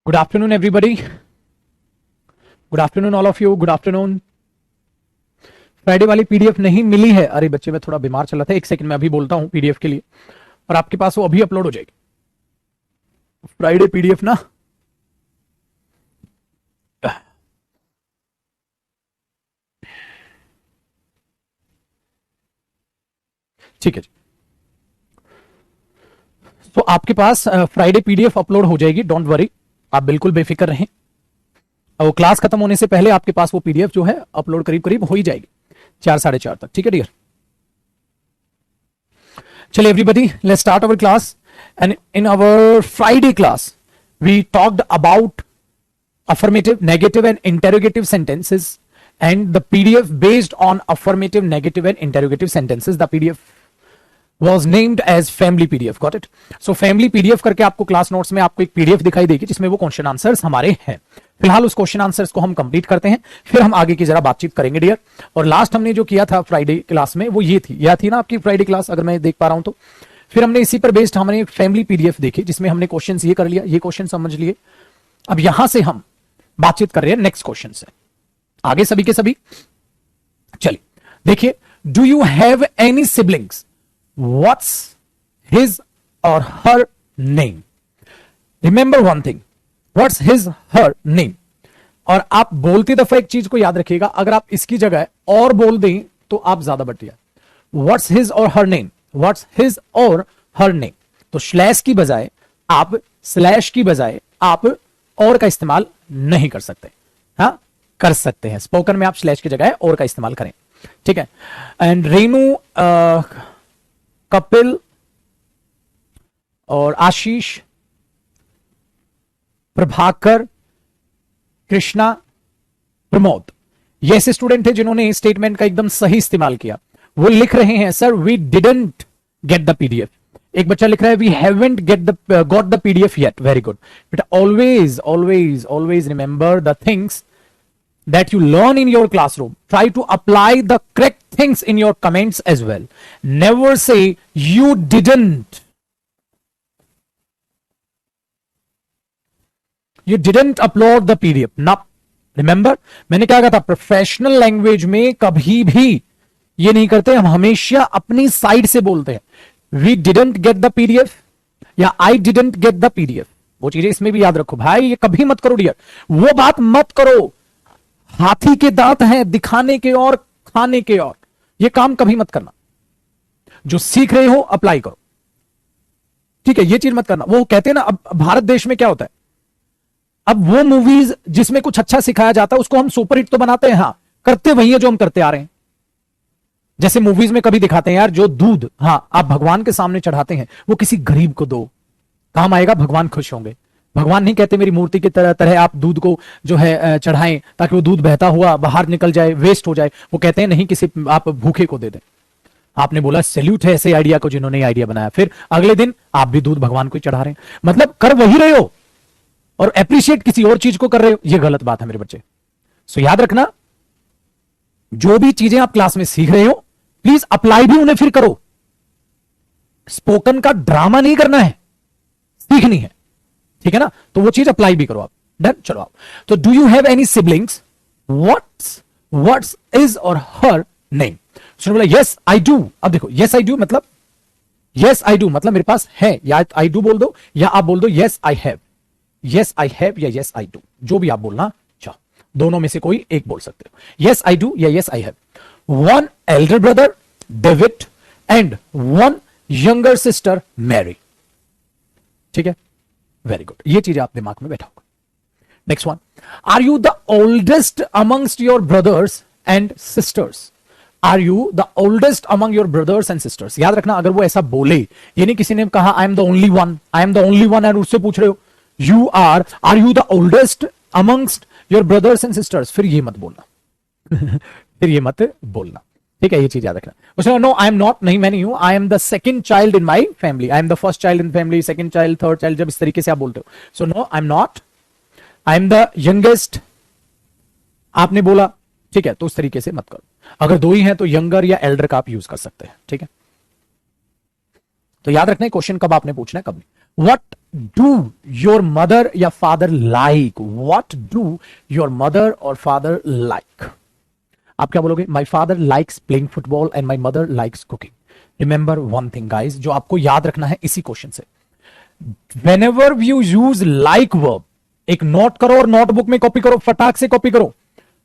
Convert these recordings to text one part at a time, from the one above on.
Good afternoon everybody, good afternoon all of you, good afternoon. Friday वाली PDF नहीं मिली है। अरे बच्चे, मैं थोड़ा बीमार चला था, एक सेकंड में अभी बोलता हूं पीडीएफ के लिए, और आपके पास वो अभी अपलोड हो जाएगी फ्राइडे पीडीएफ ना। ठीक है जी, तो आपके पास फ्राइडे पीडीएफ अपलोड हो जाएगी, डोंट वरी, आप बिल्कुल बेफिक्र रहें। वो क्लास खत्म होने से पहले आपके पास वो पीडीएफ जो है अपलोड करीब करीब हो ही जाएगी 4 साढ़े 4 तक। ठीक है डियर, चलिए everybody, let's start our class. And in our Friday class we talked about affirmative, negative and interrogative sentences and the PDF based on affirmative, negative and interrogative sentences. The PDF was named as family PDF. Got it? So family PDF करके आपको class notes में आपको एक PDF दिखाई देगी जिसमें वो question answers हमारे हैं। फिलहाल उस क्वेश्चन आंसर्स को हम कंप्लीट करते हैं, फिर हम आगे की जरा बातचीत करेंगे डियर। और लास्ट हमने जो किया था फ्राइडे क्लास में वो ये थी, यह थी ना आपकी फ्राइडे क्लास, अगर मैं देख पा रहा हूं तो। फिर हमने इसी पर बेस्ड हमने फैमिली PDF देखी जिसमें हमने क्वेश्चन ये कर लिया, ये क्वेश्चन समझ लिए। अब यहां से हम बातचीत कर रहे हैं नेक्स्ट क्वेश्चन से, आगे सभी के सभी। चलिए देखिए, do you have any siblings, what's his or her name. Remember one thing, what's his her name. और आप बोलती दफा एक चीज को याद रखिएगा, अगर आप इसकी जगह और बोल दें तो आप ज्यादा बढ़िया। What's his or her name, what's his or her name. तो स्लैश की बजाय आप, स्लैश की बजाय आप और का इस्तेमाल नहीं कर सकते। हाँ, कर सकते हैं, स्पोकन में आप स्लैश की जगह और का इस्तेमाल करें। ठीक है। एंड रेनू, कपिल और आशीष, प्रभाकर, कृष्णा, प्रमोद, ये ऐसे स्टूडेंट थे जिन्होंने स्टेटमेंट का एकदम सही इस्तेमाल किया। वो लिख रहे हैं sir we didn't get the PDF. एक बच्चा लिख रहा है we haven't got the PDF yet. Very good बेटा, always always always remember the things that you learn in your classroom. Try to apply the correct things in your comments as well. Never say you didn't. You didn't upload the PDF. Now, remember, मैंने क्या कहा था, professional language में कभी भी ये नहीं करते, हम हमेशा अपनी साइड से बोलते हैं। We didn't get the PDF या I didn't get the PDF। वो चीजें इसमें भी याद रखो भाई, ये कभी मत करो डियर, वो बात मत करो। हाथी के दांत हैं दिखाने के और खाने के और, ये काम कभी मत करना। जो सीख रहे हो अप्लाई करो, ठीक है, ये चीज मत करना। वो कहते हैं ना, अब भारत देश में क्या होता है, अब वो मूवीज जिसमें कुछ अच्छा सिखाया जाता है उसको हम सुपरहिट तो बनाते हैं, हाँ, करते वही है जो हम करते आ रहे हैं। जैसे मूवीज में कभी दिखाते हैं यार, जो दूध हाँ आप भगवान के सामने चढ़ाते हैं वो किसी गरीब को दो, काम आएगा, भगवान खुश होंगे। भगवान नहीं कहते मेरी मूर्ति की तरह आप दूध को जो है चढ़ाएं ताकि वो दूध बहता हुआ बाहर निकल जाए, वेस्ट हो जाए। वो कहते हैं नहीं, किसी आप भूखे को दे दें। आपने बोला सैल्यूट है ऐसे आइडिया को जिन्होंने आइडिया बनाया, फिर अगले दिन आप भी दूध भगवान को चढ़ा रहे हैं। मतलब कर वही रहे हो और एप्रिशिएट किसी और चीज को कर रहे हो, ये गलत बात है मेरे बच्चे। सो याद रखना, जो भी चीजें आप क्लास में सीख रहे हो प्लीज अप्लाई भी उन्हें फिर करो। स्पोकन का ड्रामा नहीं करना है, सीखनी है, ठीक है ना, तो वो चीज अप्लाई भी करो आप। डन, चलो आप। तो do you have any siblings, what's is और हर नेम। उसने बोला यस आई डू। अब देखो, यस आई डू मतलब, यस आई डू मतलब मेरे पास है, या आई डू बोल दो या आप बोल दो yes I have. Yes I have या यस आई डू, जो भी आप बोलना चाहो, दोनों में से कोई एक बोल सकते हो। यस आई डू या yes I have. One elder brother David and one younger sister Mary. ठीक है, वेरी गुड, ये चीज आप दिमाग में बैठा होगा। Next one, are you the oldest amongst your brothers and sisters. Are you the oldest among your brothers and sisters. याद रखना, अगर वो ऐसा बोले, ये नहीं किसी ने कहा I am the only one, I am the only one, and उससे पूछ रहे हो you are you the oldest amongst your brothers and sisters, फिर ये मत बोलना फिर ये मत बोलना, ठीक है, ये चीज याद रखना। उसने नो आई एम नॉट, नहीं मैं नहीं हूं, I am the second child in my family, I am the first child in family, second child, third child, जब इस तरीके से आप बोलते हो। So no I am not, I am the youngest आपने बोला, ठीक है, तो उस तरीके से मत करो। अगर दो ही हैं तो यंगर या एल्डर का आप यूज कर सकते हैं, ठीक है। तो याद रखना क्वेश्चन कब आपने पूछना है कब नहीं। व्हाट डू योर मदर या father like, what do your mother और फादर लाइक। आप क्या बोलोगे? माई father likes playing football and my mother likes cooking. Remember one thing guys, जो आपको याद रखना है इसी क्वेश्चन से, whenever you use like verb, एक नोट करो और नोटबुक में कॉपी करो, फटाक से कॉपी करो।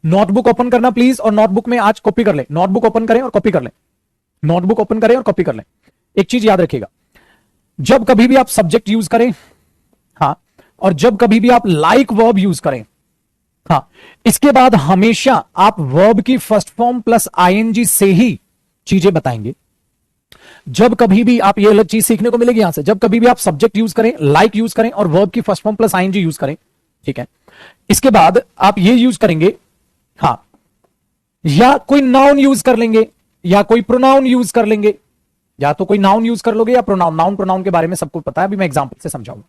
नोटबुक ओपन करना प्लीज, और नोटबुक में आज कॉपी कर ले। नोटबुक ओपन करें और कॉपी कर लें, नोटबुक ओपन करें और कॉपी कर लें। एक चीज याद रखिएगा, जब कभी भी आप सब्जेक्ट यूज करें, हाँ, और जब कभी भी आप लाइक वर्ब यूज करें, हाँ, इसके बाद हमेशा आप वर्ब की फर्स्ट फॉर्म प्लस आईएनजी से ही चीजें बताएंगे। जब कभी भी आप, ये अलग चीज सीखने को मिलेगी यहां से, जब कभी भी आप सब्जेक्ट यूज करें, लाइक यूज करें और वर्ब की first form plus I N G use करें, ठीक है, इसके बाद आप ये यूज करेंगे, हाँ, या कोई नाउन यूज कर लेंगे या कोई प्रोनाउन यूज कर लेंगे, या तो कोई नाउन यूज कर लोगे या प्रोनाउन। नाउन प्रोनाउन के बारे में सबको पता है, अभी मैं एग्जांपल से समझाऊंगा।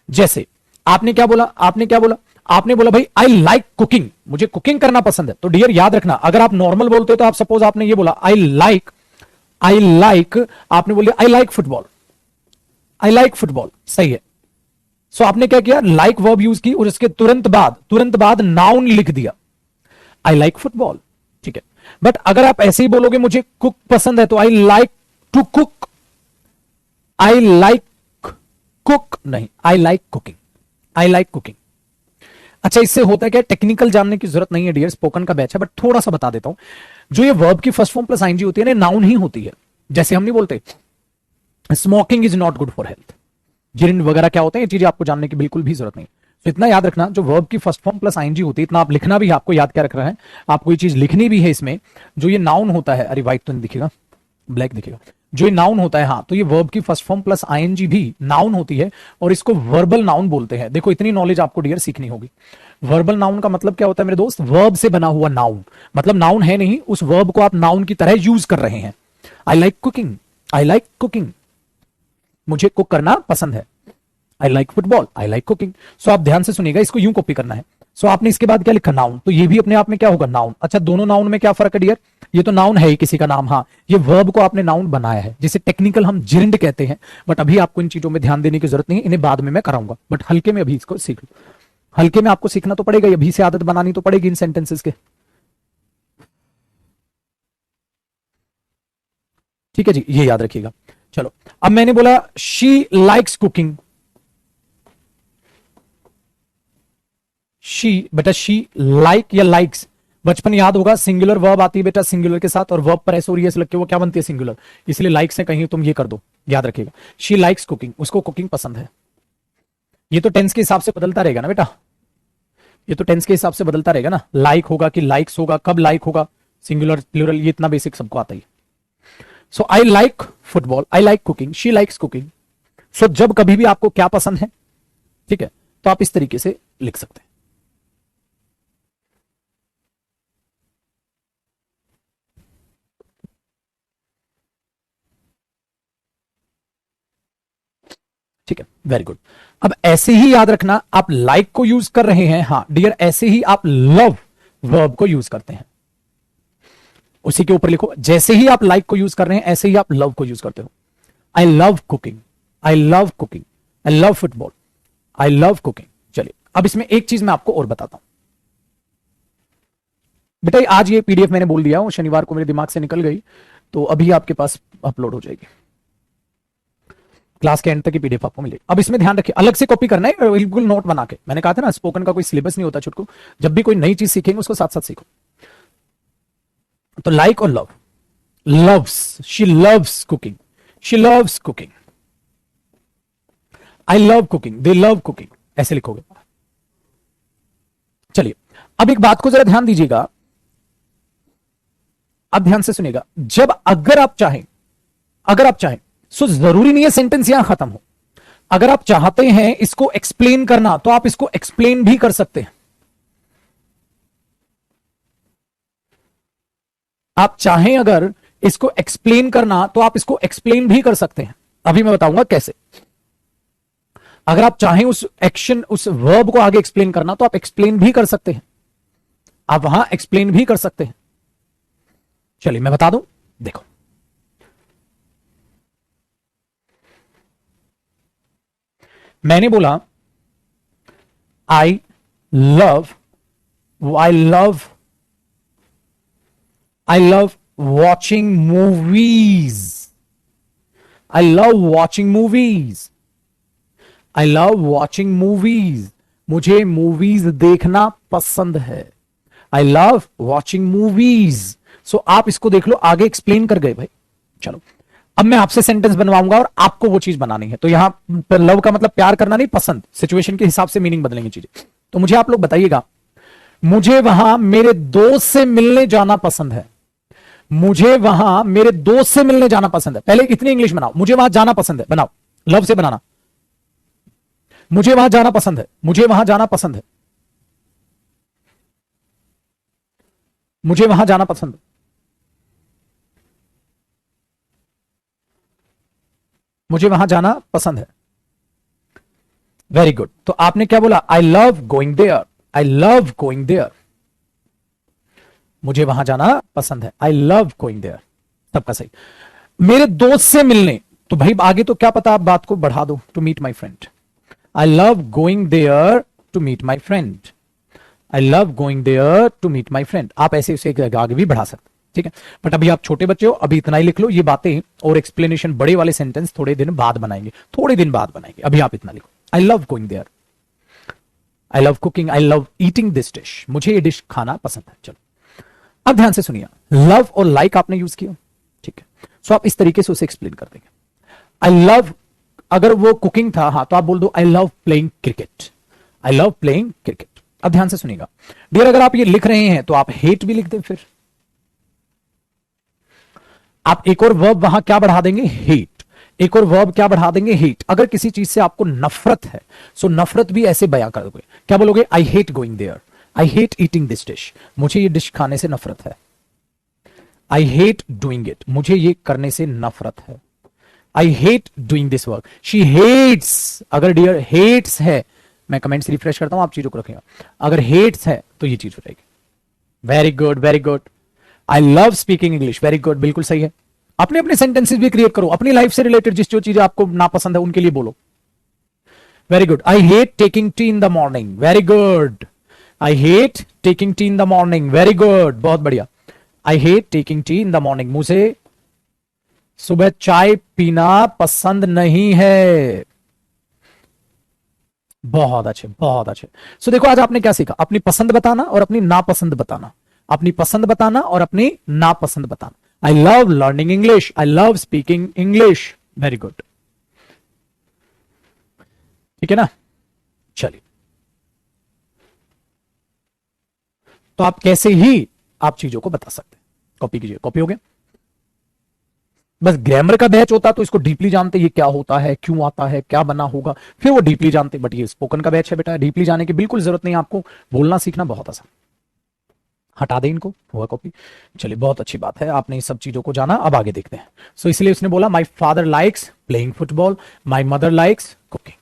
जैसे आपने क्या बोला, आपने क्या बोला, आपने बोला भाई आई लाइक कुकिंग, मुझे कुकिंग करना पसंद है। तो डियर याद रखना, अगर आप नॉर्मल बोलते हो तो आप सपोज आपने ये बोला आई लाइक, आपने बोल दिया आई like football, I like football, सही है। सो आपने क्या किया, लाइक वर्ब यूज की और इसके तुरंत बाद नाउन लिख दिया, आई लाइक फुटबॉल, ठीक है। बट अगर आप ऐसे ही बोलोगे मुझे कुक पसंद है, तो I like to cook, I like cook नहीं, I like cooking, I like cooking. अच्छा, इससे होता है क्या, टेक्निकल जानने की जरूरत नहीं है डियर, स्पोकन का बैच है, बट थोड़ा सा बता देता हूं। जो ये वर्ब की फर्स्ट फॉर्म प्लस आईएनजी होती है ना, नाउन ही होती है। जैसे हम नहीं बोलते smoking is not good for health, जिन वगैरह क्या होते हैं, ये चीजें आपको जानने की बिल्कुल भी जरूरत नहीं। तो इतना याद रखना, जो वर्ब की फर्स्ट फॉर्म प्लस आईएनजी होती है, इतना आप लिखना भी है, आपको याद क्या रख रहा है, आपको ये चीज लिखनी भी है इसमें। जो ये नाउन होता है, अरे व्हाइट तो नहीं दिखेगा, ब्लैक दिखेगा। जो ये नाउन होता है, हाँ, तो ये वर्ब की फर्स्ट फॉर्म प्लस आईएनजी भी नाउन होती है और इसको वर्बल नाउन बोलते हैं। देखो इतनी नॉलेज आपको डियर सीखनी होगी। वर्बल नाउन का मतलब क्या होता है मेरे दोस्त, वर्ब से बना हुआ नाउन, मतलब नाउन है नहीं, उस वर्ब को आप नाउन की तरह यूज कर रहे हैं। I like cooking, I like cooking, मुझे कुक करना पसंद है। I like football, I like cooking. So आप ध्यान से सुनिएगा, इसको यूं कॉपी करना है। सो आपने इसके बाद क्या लिखा, नाउन, तो ये भी अपने आप में क्या होगा, नाउन। अच्छा, दोनों नाउन में क्या फर्क है डियर, ये तो नाउन है ही किसी का नाम, हाँ, ये वर्ब को आपने नाउन बनाया है, जिसे टेक्निकल हम जिरंड कहते हैं। बट अभी आपको इन चीजों में ध्यान देने की जरूरत नहीं है, इन्हें बाद में मैं कराऊंगा, बट हल्के में अभी इसको सीख लो। हल्के में आपको सीखना तो पड़ेगा, अभी से आदत बनानी तो पड़ेगी इन सेंटेंसेस के, ठीक है जी, ये याद रखिएगा। चलो, अब मैंने बोला शी लाइक्स कुकिंग, शी, बेटा शी लाइक या लाइक्स, बचपन याद होगा, सिंगुलर वर्ब आती है बेटा सिंगुलर के साथ, और वर्ब पर एस और एस लग के वो क्या बनती है, सिंगुलर, इसलिए लाइक्स है कहीं तुम ये कर दो, याद रखिएगा। शी लाइक्स कुकिंग, उसको कुकिंग पसंद है। ये तो टेंस के हिसाब से बदलता रहेगा ना बेटा, ये तो टेंस के हिसाब से बदलता रहेगा ना, लाइक होगा कि लाइक्स होगा, कब लाइक होगा, सिंगुलर प्लूरल, ये इतना बेसिक सबको आता ही। So I like football, I like cooking, she likes cooking. So जब कभी भी आपको क्या पसंद है, ठीक है, तो आप इस तरीके से लिख सकते हैं। ठीक है, वेरी गुड। अब ऐसे ही याद रखना, आप लाइक को यूज कर रहे हैं, हाँ डियर, ऐसे ही आप लव वर्ब को यूज करते हैं। उसी के ऊपर लिखो, जैसे ही आप लाइक को यूज कर रहे हैं ऐसे ही आप लव को यूज करते हो। आई love cooking, I love cooking, I love football, I love cooking. चलिए, अब इसमें एक चीज मैं आपको और बताता हूं बेटा, आज ये पीडीएफ मैंने बोल दिया, शनिवार को मेरे दिमाग से निकल गई, तो अभी आपके पास अपलोड हो जाएगी, क्लास के एंड तक की पीडीएफ आपको मिलेगी। अब इसमें ध्यान रखिए, अलग से कॉपी करना है, बिल्कुल नोट बना के। मैंने कहा था ना, स्पोकन का कोई सिलेबस नहीं होता छुटकू, जब भी कोई नई चीज सीखेंगे उसको साथ साथ सीखो। तो लाइक और love, loves, she loves cooking, she loves cooking, I love cooking, they love cooking, ऐसे लिखोगे। चलिए, अब एक बात को जरा ध्यान दीजिएगा, अब ध्यान से सुनिएगा, जब अगर आप चाहें सो जरूरी नहीं है सेंटेंस यहां खत्म हो। अगर आप चाहते हैं इसको एक्सप्लेन करना, तो आप इसको एक्सप्लेन भी कर सकते हैं। आप चाहें अगर इसको एक्सप्लेन करना, तो आप इसको एक्सप्लेन भी कर सकते हैं। अभी मैं बताऊंगा कैसे। अगर आप चाहें उस एक्शन, उस वर्ब को आगे एक्सप्लेन करना, तो आप एक्सप्लेन भी कर सकते हैं, आप वहां एक्सप्लेन भी कर सकते हैं। चलिए मैं बता दूं, देखो, मैंने बोला I love I love I love watching movies, I love watching movies, I love watching movies, मुझे मूवीज देखना पसंद है। I love watching movies. So आप इसको देख लो, आगे एक्सप्लेन कर गए भाई। चलो अब मैं आपसे सेंटेंस बनवाऊंगा और आपको वो चीज बनानी है। तो यहां पर लव का मतलब प्यार करना नहीं, पसंद, सिचुएशन के हिसाब से मीनिंग बदलेंगे चीजें। तो मुझे आप लोग बताइएगा, मुझे वहां मेरे दोस्त से मिलने जाना पसंद है। मुझे वहां मेरे दोस्त से मिलने जाना पसंद है। पहले इतनी इंग्लिश बनाओ, मुझे वहां जाना पसंद है, बनाओ, लव से बनाना। मुझे वहां जाना पसंद है, मुझे वहां जाना पसंद है, मुझे वहां जाना पसंद है, मुझे वहां जाना पसंद है। Very good. तो आपने क्या बोला? I love going there, I love going there, मुझे वहां जाना पसंद है, आई लव गोइंग देयर। सबका सही। मेरे दोस्त से मिलने, तो भाई आगे तो क्या पता, आप बात को बढ़ा दो, to meet my friend. I love going there to meet my friend, I love going there to meet my friend. आप ऐसे उसे आगे भी बढ़ा सकते, ठीक है। बट अभी आप छोटे बच्चे हो, अभी इतना ही लिख लो। ये बातें और एक्सप्लेनेशन बड़े वाले सेंटेंस थोड़े दिन बाद बनाएंगे, थोड़े दिन बाद बनाएंगे। अभी आप इतना लिखो, I love going there, I love cooking, I love eating this dish, मुझे ये डिश खाना पसंद है। चलो अब ध्यान से सुनिए, लव और लाइक आपने यूज किया, ठीक है। सो आप इस तरीके से उसे एक्सप्लेन कर देंगे। आई लव, अगर वो कुकिंग था, हाँ, तो आप बोल दो I love playing cricket, I love playing cricket. अब ध्यान से सुनिएगा डियर, अगर आप ये लिख रहे हैं तो आप हेट भी लिख दें। फिर आप एक और वर्ब वहां क्या बढ़ा देंगे? हेट। एक और वर्ब क्या बढ़ा देंगे? हेट। अगर किसी चीज से आपको नफरत है, सो नफरत भी ऐसे बयां कर दोगे, क्या बोलोगे? I hate going there, I hate eating this dish, मुझे ये डिश खाने से नफरत है। आई हेट डूइंग इट, मुझे ये करने से नफरत है। I hate doing this work, she hates. अगर डियर हेट्स है, मैं कमेंट्स रिफ्रेश करता हूं, आप चीजों को रखेगा। अगर हेट्स है तो ये चीज हो जाएगी। Very good, very good. I love speaking English, very good, बिल्कुल सही है। अपने अपने सेंटेंसेस भी क्रिएट करो, अपनी लाइफ से रिलेटेड जिस जो चीजें आपको नापसंद है उनके लिए बोलो। Very good. I hate taking tea in the morning, very good. I hate taking tea in the morning, very good, बहुत बढ़िया। I hate taking tea in the morning, मुझे सुबह चाय पीना पसंद नहीं है। बहुत अच्छे, बहुत अच्छे। सो देखो आज आपने क्या सीखा? अपनी पसंद बताना और अपनी नापसंद बताना, अपनी पसंद बताना और अपनी नापसंद बताना। I love learning English, I love speaking English, very good, ठीक है ना। चलिए, तो आप कैसे ही आप चीजों को बता सकते हैं। कॉपी कीजिए, कॉपी हो गया। बस ग्रामर का बैच होता तो इसको डीपली जानते, ये क्या होता है, क्यों आता है, क्या बना होगा, फिर वो डीपली जानते। बट ये स्पोकन का बैच है बेटा, डीपली जाने की बिल्कुल जरूरत नहीं, आपको बोलना सीखना बहुत आसान। हटा दें इनको, हुआ कॉपी। चलिए, बहुत अच्छी बात है, आपने इस सब चीजों को जाना। अब आगे देखते हैं। सो इसलिए उसने बोला my father likes playing football, my mother likes cooking.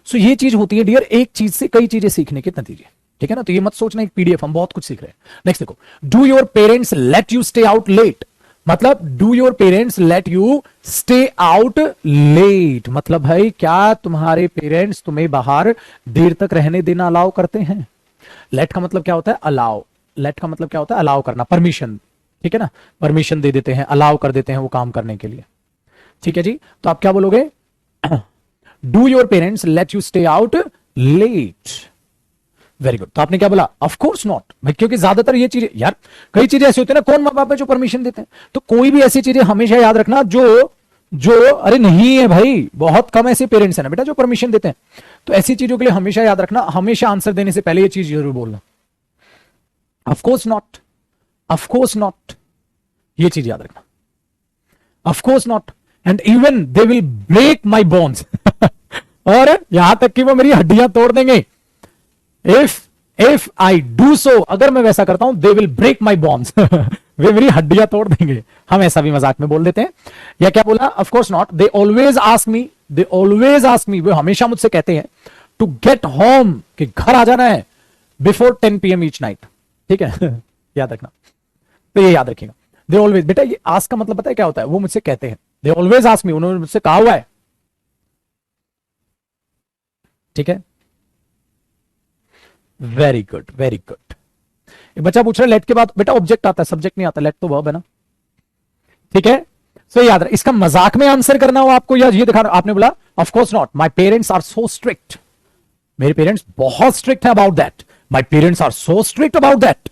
So ये चीज होती है डियर, एक चीज से कई चीजें सीखने के नतीजे, ठीक है ना। तो ये मत सोचना एक पीडीएफ हम बहुत कुछ सीख रहे हैं। नेक्स्ट देखो, do your parents let you stay out late, मतलब do your parents let you stay out late, मतलब भाई क्या तुम्हारे पेरेंट्स तुम्हें बाहर देर तक रहने देना अलाउ करते हैं? लेट का मतलब क्या होता है? अलाउ। लेट का मतलब क्या होता है? अलाउ करना, परमिशन, ठीक है ना। परमिशन दे देते हैं, अलाउ कर देते हैं वो काम करने के लिए, ठीक है जी। तो आप क्या बोलोगे? Do your parents let you stay out late, very good. तो आपने क्या बोला? ऑफ कोर्स नॉट भाई, क्योंकि ज्यादातर ये चीजें यार, कई चीजें ऐसी होती है ना, कौन माँ बाप है जो परमिशन देते हैं? तो कोई भी ऐसी चीजें हमेशा याद रखना जो जो अरे नहीं है भाई, बहुत कम ऐसे पेरेंट्स हैं ना बेटा जो परमिशन देते हैं। तो ऐसी चीजों के लिए हमेशा याद रखना, हमेशा आंसर देने से पहले ये चीज जरूर बोलना, of course not, of course not, ये चीज याद रखना, of course not, and even they will break my bones और यहां तक कि वो मेरी हड्डियां तोड़ देंगे। इफ आई डू सो, अगर मैं वैसा करता हूं, they will break my bones वे मेरी हड्डियां तोड़ देंगे। हम ऐसा भी मजाक में बोल देते हैं। या क्या बोला? Of course not, they always ask me, they always ask me, वे हमेशा मुझसे कहते हैं टू गेट होम, कि घर आ जाना है बिफोर 10 PM ईच नाइट, ठीक है याद रखना। तो ये याद रखिएगा, दे ऑलवेज। बेटा ये आस्क का मतलब पता है क्या होता है? वो मुझसे कहते हैं, दे ऑलवेज आस्क मी, उन्होंने मुझसे कहा हुआ है। ठीक है, वेरी गुड वेरी गुड। एक बच्चा पूछ रहा है लेट के बाद बेटा ऑब्जेक्ट आता है, सब्जेक्ट नहीं आता, लेट तो वर्ब है ना, ठीक है। सो याद रहे, इसका मजाक में आंसर करना हो आपको या ये दिखाना, आपने बोला of course not, my parents are so strict, मेरे पेरेंट्स बहुत स्ट्रिक्ट है about that, my parents are so strict about that.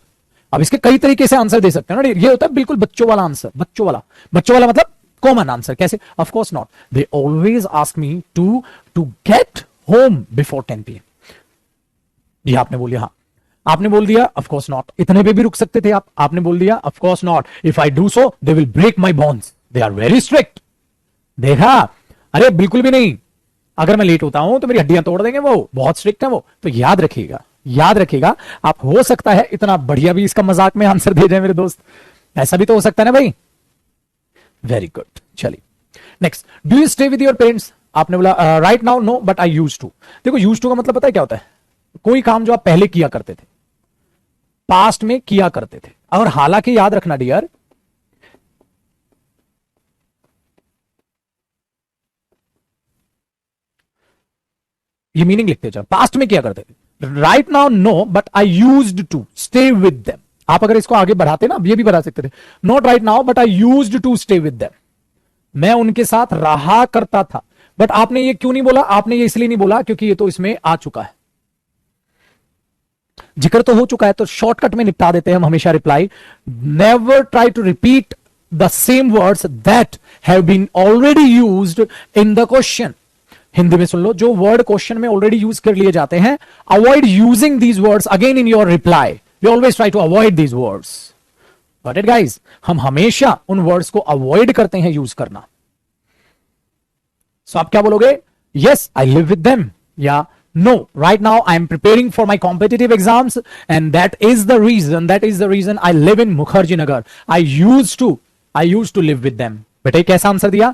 अब इसके कई तरीके से आंसर दे सकते हैं ना, ये होता है बिल्कुल बच्चों वाला आंसर, बच्चों वाला मतलब कॉमन आंसर। कैसे? Of course not, they always ask me to get home before 10 PM। ये आपने बोल दिया, हाँ आपने बोल दिया ऑफ कोर्स नॉट, इतने पे भी रुक सकते थे आप, आपने बोल दिया of course not, if I do so they will break my bones, they are very strict. देखा, अरे बिल्कुल भी नहीं, अगर मैं लेट होता हूं तो मेरी हड्डियां तोड़ देंगे, वो बहुत स्ट्रिक्ट है वो। तो याद रखिएगा, याद रखिएगा, आप हो सकता है इतना बढ़िया भी इसका मजाक में आंसर दे जाए मेरे दोस्त, ऐसा भी तो हो सकता है ना भाई। वेरी गुड, चलिए next, do you stay with your parents? आपने बोला right now no but I use to. देखो यूज टू का मतलब पता है क्या होता है? कोई काम जो आप पहले किया करते थे, पास्ट में किया करते थे। और हालांकि याद रखना डियर, ये मीनिंग लिखते जाओ, पास्ट में किया करते थे। Right now no but I used to stay with them. आप अगर इसको आगे बढ़ाते ना, ये भी बढ़ा सकते थे, not right now but I used to stay with them, मैं उनके साथ रहा करता था। बट आपने ये क्यों नहीं बोला? आपने ये इसलिए नहीं बोला क्योंकि ये तो इसमें आ चुका है, जिक्र तो हो चुका है, तो शॉर्टकट में निपटा देते हैं हम हमेशा reply. Never try to repeat the same words that have been already used in the question. Hindi में सुन लो, जो वर्ड क्वेश्चन में ऑलरेडी यूज कर लिए जाते हैं, avoid using these words again in your reply. We always try to avoid these words. Got it guys? हम हमेशा उन वर्ड्स को अवॉइड करते हैं यूज करना। सो आप क्या बोलोगे? Yes I live with them, या no, right now I am preparing for my competitive exams and that is the reason I live in Mukherjee Nagar. I used to live with them. बेटा कैसा answer दिया?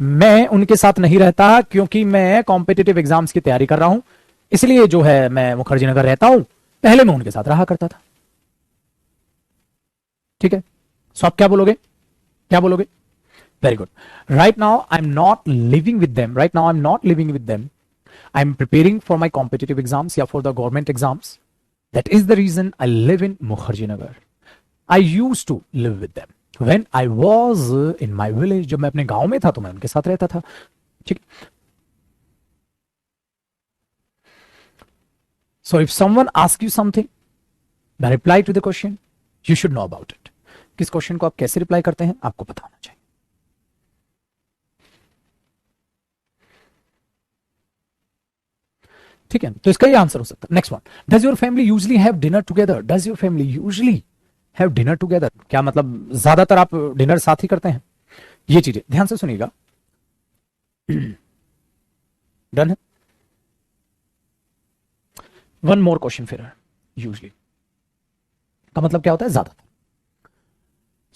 मैं उनके साथ नहीं रहता क्योंकि मैं कॉम्पिटिटिव एग्जाम्स की तैयारी कर रहा हूं, इसलिए जो है मैं मुखर्जी नगर रहता हूं, पहले मैं उनके साथ रहा करता था। ठीक है, सो आप क्या बोलोगे? क्या बोलोगे? Very good. Right now I am not living with them, right now I am not living with them, I am preparing for my competitive exams या for the government exams. That is the reason I live in Mukherjee Nagar. I used to live with them when I was in my village. जब मैं अपने गांव में था तो मैं उनके साथ रहता था। ठीक। So if someone asks you something, the reply to the question, you should know about it. किस क्वेश्चन को आप कैसे रिप्लाई करते हैं आपको पता होना चाहिए। ठीक है, तो इसका ही आंसर हो सकता है। Next one, does your family usually have dinner together? Does your family usually have dinner together? क्या मतलब ज्यादातर आप डिनर साथ ही करते हैं? ये चीजें ध्यान से सुनिएगा। डन है। वन मोर क्वेश्चन फिर, यूजली का मतलब क्या होता है? ज्यादातर।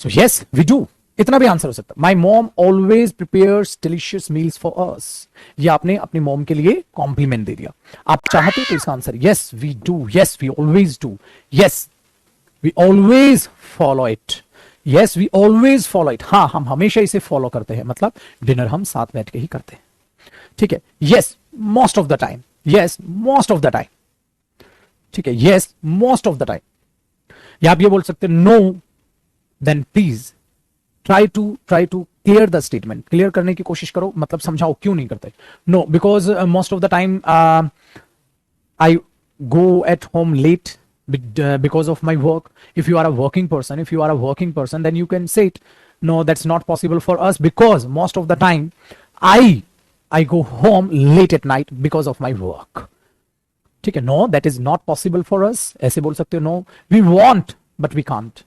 सो यस वी डू, इतना भी आंसर हो सकता है। My mom always prepares delicious meals for us. ये आपने अपनी मॉम के लिए कॉम्प्लीमेंट दे दिया। आप चाहते तो इसका answer yes we do, yes we always do, yes we always follow it, yes we always follow it. हाँ, हम हमेशा इसे फॉलो करते हैं, मतलब डिनर हम साथ बैठ के ही करते हैं। ठीक है, yes most of the time, yes most of the time. ठीक है, yes most of the time. या आप ये बोल सकते हैं no then please try to clear the statement. Clear करने की कोशिश करो, मतलब समझाओ क्यों नहीं करते। No because most of the time I go at home late because of my work. If you are a working person, then you can say it, no, that's not possible for us because most of the time I go home late at night because of my work. ठीक है, no, that is not possible for us. ऐसे बोल सकते हो, no, we want but we can't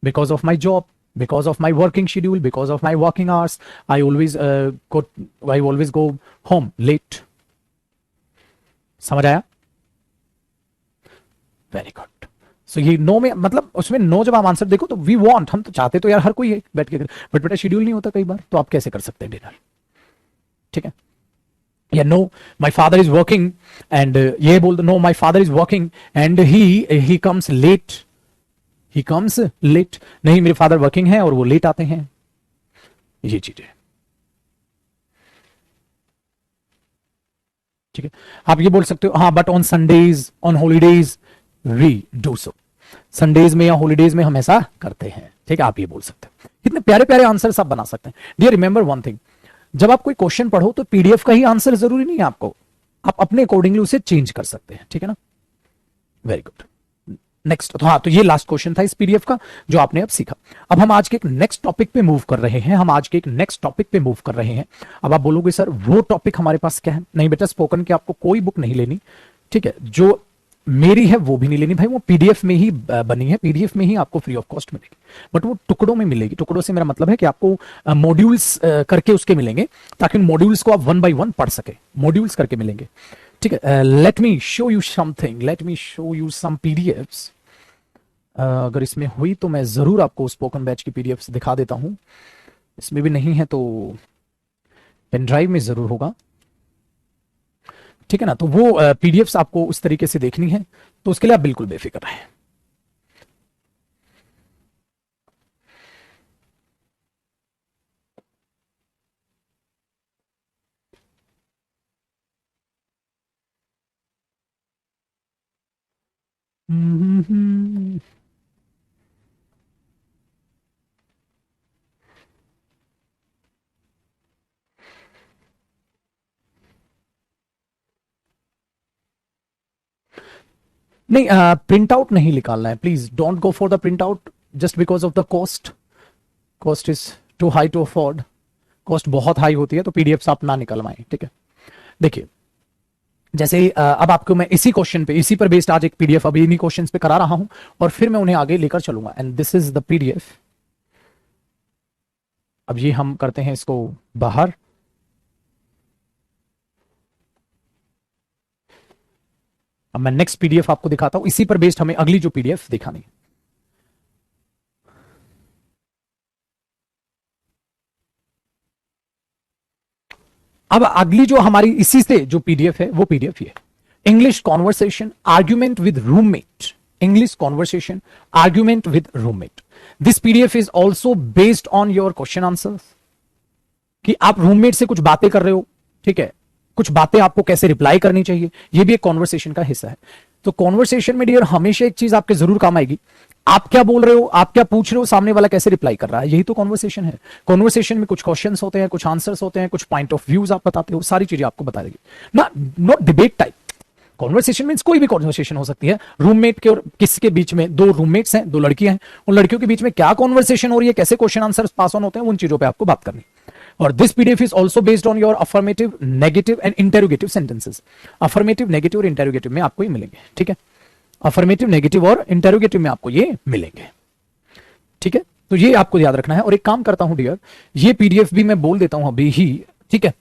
because of my job, because of my working schedule, because of my working hours. I always go home late. समझ आया? Very good. सो ये no में मतलब उसमें नो जब आप आंसर देखो तो वी वांट, हम तो चाहते तो यार हर कोई है बैठ के, बट बेटा शेड्यूल नहीं होता कई बार, तो आप कैसे कर सकते हैं डिनर। ठीक है, या no my father is working and ये बोल दो no my father is working and he comes late, he comes late. नहीं, मेरे फादर वर्किंग है और वो लेट आते हैं। ये चीजें ठीक है, आप ये बोल सकते हो हाँ but on Sundays on holidays we do so, Sundays में या हॉलीडेज में हम ऐसा करते हैं। ठीक है, आप ये बोल सकते हैं। कितने प्यारे प्यारे आंसर आप बना सकते हैं। डियर रिमेंबर वन थिंग, जब आप कोई क्वेश्चन पढ़ो तो पीडीएफ का ही आंसर जरूरी नहीं है आपको, आप अपने अकॉर्डिंगली उसे चेंज कर सकते हैं। ठीक है ना, वेरी गुड। नेक्स्ट, तो हाँ, तो ये लास्ट क्वेश्चन था इस पीडीएफ का जो आपने अब सीखा। अब हम आज के एक नेक्स्ट टॉपिक पे मूव कर रहे हैं, अब आप बोलोगे सर वो टॉपिक हमारे पास क्या है? नहीं बेटा, स्पोकन की आपको कोई बुक नहीं लेनी। ठीक है, जो मेरी है वो भी नहीं लेनी भाई, वो पीडीएफ में ही बनी है, पीडीएफ में ही आपको फ्री ऑफ कॉस्ट मिलेगी, बट वो टुकड़ों में मिलेगी। टुकड़ों से मेरा मतलब है कि आपको मॉड्यूल्स करके उसके मिलेंगे, ताकि उन मॉड्यूल्स को आप 1 by 1 पढ़ सके, मॉड्यूल्स करके मिलेंगे। ठीक है, let me show you something, let me show you some PDFs. अगर इसमें हुई तो मैं जरूर आपको स्पोकन बैच की पीडीएफ्स दिखा देता हूं, इसमें भी नहीं है तो पेन ड्राइव में जरूर होगा। ठीक है ना, तो वो पीडीएफ्स आपको उस तरीके से देखनी है, तो उसके लिए आप बिल्कुल बेफिक्र रहें। नहीं, प्रिंट आउट नहीं निकालना है, please don't go for the print out just because of the cost, cost is too high to afford, cost बहुत हाई होती है, तो पीडीएफ आप ना निकलवाएं। ठीक है, देखिए जैसे अब आपको मैं इसी क्वेश्चन पे, इसी पर बेस्ड आज एक पीडीएफ अभी इन्हीं क्वेश्चन पे करा रहा हूं, और फिर मैं उन्हें आगे लेकर चलूंगा, and this is the PDF. अब ये हम करते हैं इसको बाहर, अब मैं नेक्स्ट पीडीएफ आपको दिखाता हूं, इसी पर बेस्ड हमें अगली जो पीडीएफ दिखानी है। अब अगली जो हमारी इसी से जो पीडीएफ है वो पीडीएफ ये, English conversation argument with roommate, English conversation argument with roommate. This PDF is also based on your question answers, कि आप रूममेट से कुछ बातें कर रहे हो, ठीक है, कुछ बातें आपको कैसे रिप्लाई करनी चाहिए, ये भी एक कॉन्वर्सेशन का हिस्सा है। तो कॉन्वर्सेशन में डियर हमेशा एक चीज आपके जरूर काम आएगी, आप क्या बोल रहे हो, आप क्या पूछ रहे हो, सामने वाला कैसे रिप्लाई कर रहा है, यही तो कॉन्वर्सेशन है। कॉन्वर्सेशन में कुछ क्वेश्चंस होते हैं, कुछ आंसर्स होते हैं, कुछ पॉइंट ऑफ व्यूज आप बताते हो, सारी चीजें आपको बता देगी ना, not debate type. Conversation means कोई भी कॉन्वर्सेशन हो सकती है, रूममेट के और किसके बीच में, दो रूममेट्स हैं, दो लड़कियां हैं, उन लड़कियों के बीच में क्या कॉन्वर्सेशन हो रही है, कैसे क्वेश्चन आंसर पास ऑन होते हैं, उन चीजों पे आपको बात करनी। और this PDF is also based on your affirmative, negative and interrogative sentences. Affirmative, negative और इंटेरोगेटिव में आपको ये मिलेंगे। ठीक है, अफर्मेटिव, नेगेटिव और इंटेरोगेटिव में आपको ये मिलेंगे। ठीक है, तो ये आपको याद रखना है। और एक काम करता हूं डियर, ये पीडीएफ भी मैं बोल देता हूं अभी ही। ठीक है,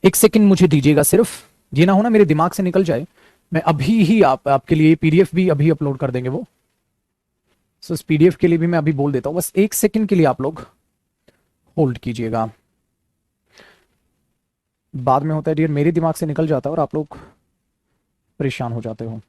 एक सेकंड मुझे दीजिएगा सिर्फ, ये ना हो ना मेरे दिमाग से निकल जाए, मैं अभी ही आपके लिए पीडीएफ भी अभी अपलोड कर देंगे वो। सो इस पीडीएफ के लिए भी मैं अभी बोल देता हूं, बस एक सेकंड के लिए आप लोग होल्ड कीजिएगा। बाद में होता है डियर मेरे दिमाग से निकल जाता है और आप लोग परेशान हो जाते हो।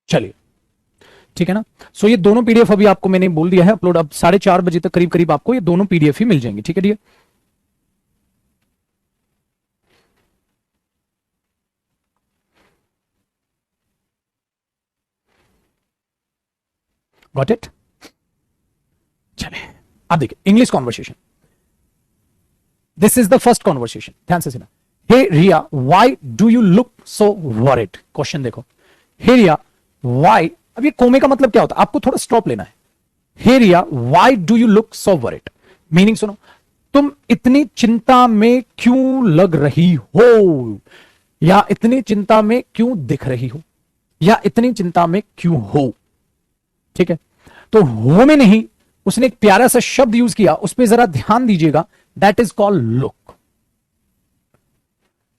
चलिए, ठीक है ना। सो ये दोनों पीडीएफ अभी आपको मैंने बोल दिया है अपलोड, अब 4:30 बजे तक करीब करीब आपको ये दोनों पीडीएफ ही मिल जाएंगे। ठीक है डियर, गॉट इट। चलिए अब देखिए English conversation, this is the first conversation, ध्यान से सुना। Hey Riya, why do you look so worried. Question देखो, हे रिया व्हाई, अब ये कोमे का मतलब क्या होता है, आपको थोड़ा स्टॉप लेना है। Hey Riya why do you look so worried, meaning सुनो, तुम इतनी चिंता में क्यों लग रही हो, या इतनी चिंता में क्यों दिख रही हो, या इतनी चिंता में क्यों हो। ठीक है, तो हो में नहीं, उसने एक प्यारा सा शब्द यूज किया, उस पर जरा ध्यान दीजिएगा, दैट इज कॉल्ड लुक.